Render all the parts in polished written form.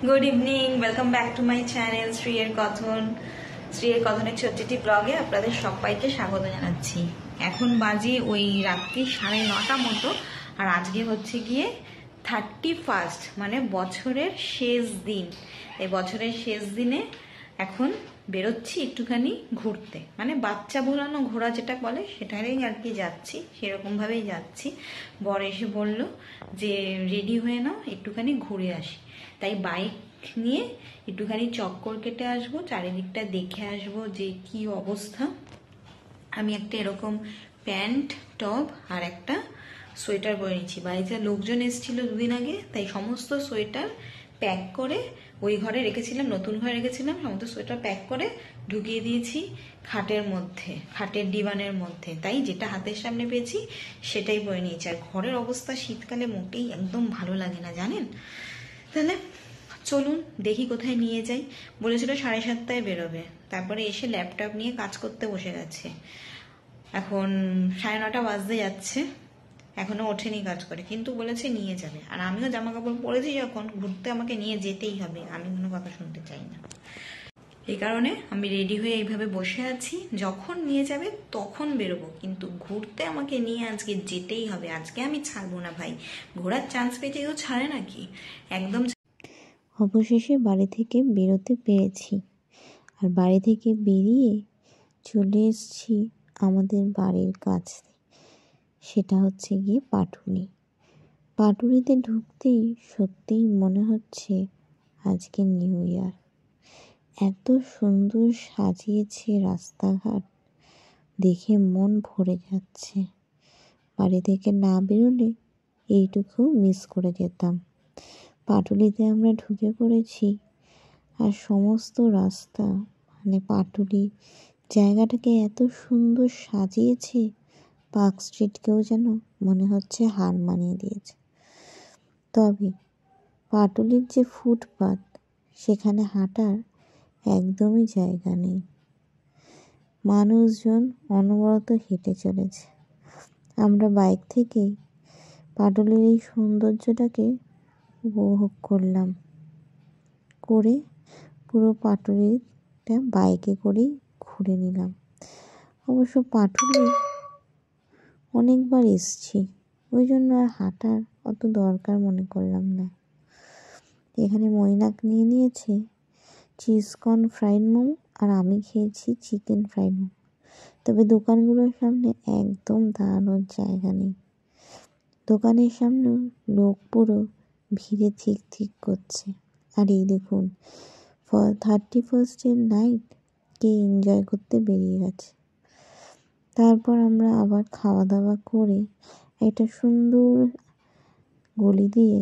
Good evening, welcome back to my channel শ্রীয়ের কথন। শ্রীয়ের কথনের ছোট্টটি ব্লগে আপনাদের সবাইকে স্বাগত জানাচ্ছি। এখন বাজে ওই রাত্রি 9:30 মতো, আর আজকে হচ্ছে গিয়ে 31st, মানে বছরের শেষ দিন। এই বছরের শেষ দিনে এখন বেরোচ্ছি একটুখানি ঘুরতে, মানে বাচ্চা ভোলানো ঘোরা যেটা বলে সেটারই আর কি যাচ্ছি, সেরকমভাবেই যাচ্ছি। বর এসে বলল যে রেডি হয়ে নাও, একটুখানি ঘুরে আসি। তাই বাইক নিয়ে একটুখানি চক্কর কেটে আসবো, চারিদিকটা দেখে আসবো যে কি অবস্থা। আমি একটা এরকম প্যান্ট, টপ আর একটা সোয়েটার পরে নিচ্ছি। বাড়িতে লোকজন এসেছিল দুদিন আগে, তাই সমস্ত সোয়েটার প্যাক করে ওই ঘরে রেখেছিলাম, নতুন ঘরে রেখেছিলাম। সমস্ত সোয়েটার প্যাক করে ঢুকিয়ে দিয়েছি খাটের মধ্যে, খাটের ডিভানের মধ্যে। তাই যেটা হাতের সামনে পেয়েছি সেটাই পরে নিয়েছি। আর ঘরের অবস্থা শীতকালে মোটেই একদম ভালো লাগে না, জানেন। তাহলে চলুন দেখি কোথায় নিয়ে যাই। বলেছিল 7:30টায় বেরোবে, তারপরে এসে ল্যাপটপ নিয়ে কাজ করতে বসে গেছে। এখন 9:30 বাজতে যাচ্ছে, এখনো ওঠেনি কাজ করে, কিন্তু বলেছে নিয়ে যাবে। আর আমিও জামা কাপড় পরেছি, যখন ঘুরতে আমাকে নিয়ে যেতেই হবে, আমি কোনো কথা শুনতে চাই না। এই কারণে আমি রেডি হয়ে এইভাবে বসে আছি, যখন নিয়ে যাবে তখন বেরোবো, কিন্তু ঘুরতে আমাকে নিয়ে আজকে যেতেই হবে। আজকে আমি ছাড়বো না ভাই, ঘোরার চান্স পেয়েছে কেউ ছাড়ে নাকি, একদম। অবশেষে বাড়ি থেকে বেরোতে পেরেছি, আর বাড়ি থেকে বেরিয়ে চলে এসেছি আমাদের বাড়ির কাছে। সেটা হচ্ছে গিয়ে পাটুলি। পাটুলিতে ঢুকতেই সত্যিই মনে হচ্ছে আজকে নিউ ইয়ার। এত সুন্দর সাজিয়েছে রাস্তাঘাট, দেখে মন ভরে যাচ্ছে। বাড়ি থেকে না বেরোলে এইটুকু মিস করে যেতাম। পাটুলিতে আমরা ঢুকে পড়েছি, আর সমস্ত রাস্তা, মানে পাটুলি জায়গাটাকে এত সুন্দর সাজিয়েছে, পার্ক স্ট্রিটকেও যেন মনে হচ্ছে হার মানিয়ে দিয়েছে। তবে পাটুলির যে ফুটপাত, সেখানে হাঁটার একদমই জায়গা নেই। মানুষজন অনবরত হেঁটে চলেছে। আমরা বাইক থেকেই পাটুলির এই সৌন্দর্যটাকে উপভোগ করলাম, করে পুরো পাটুলিটা বাইকে করেই ঘুরে নিলাম। অবশ্য পাটুলি অনেকবার এসছি, ওই জন্য আর হাঁটার অত দরকার মনে করলাম না। এখানে মৈনাক নিয়ে নিয়েছে চিজকর্ন ফ্রাইড মোমো, আর আমি খেয়েছি চিকেন ফ্রাইড মোমো। তবে দোকানগুলোর সামনে একদম দাঁড়ানোর জায়গা নেই। দোকানের সামনেও লোক পুরো ভিড়ে ঠিক ঠিক করছে। আর এই দেখুন, 31st নাইট কে এনজয় করতে বেরিয়ে গেছে। তারপর আমরা আবার খাওয়া দাওয়া করে একটা সুন্দর গলি দিয়ে,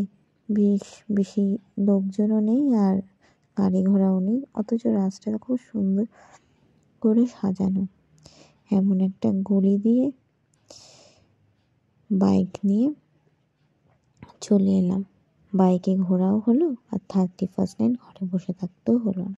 বেশ বেশি লোকজনও নেই আর গাড়ি ঘোড়াও নেই, অথচ রাস্তাটা খুব সুন্দর করে সাজানো, এমন একটা গলি দিয়ে বাইক নিয়ে চলে এলাম। বাইকে ঘোরাও হলো, আর 31st নাইট ঘরে বসে থাকতেও হলো না।